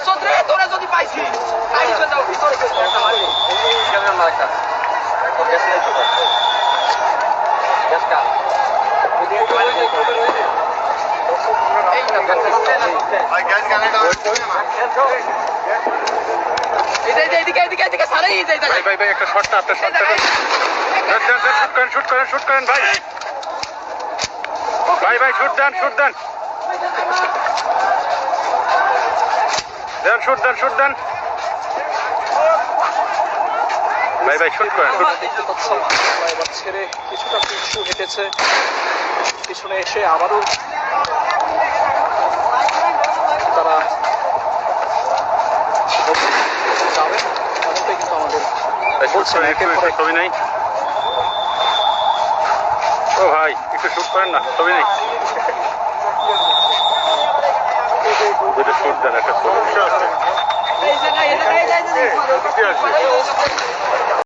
চৌধুরী তোরা যদি পাইছিস আইনি চলে যাও ভিতরে ক্যামেরা মার্কা গ্যাস নাই তো গ্যাসটা এই না ভাই গ্যাস কানেক্ট এদিকে সারাই এই জায়গা ভাই একটা শটটা আপনার শটটা শুট করেন ভাই শুট দেন শুট দেন শুট দেন ভাই শুট করেন দেখতে পাচ্ছি এবার ছেড়ে কিছুটা পিছু হেঁটেছে পিছনে এসে আবারও তারা যাবে এমনটাই কিন্তু আমাদের ছবি নাই ও ভাই একটু শুট করেন না ছবি নেই দুটো শুট দেন একটা ছবি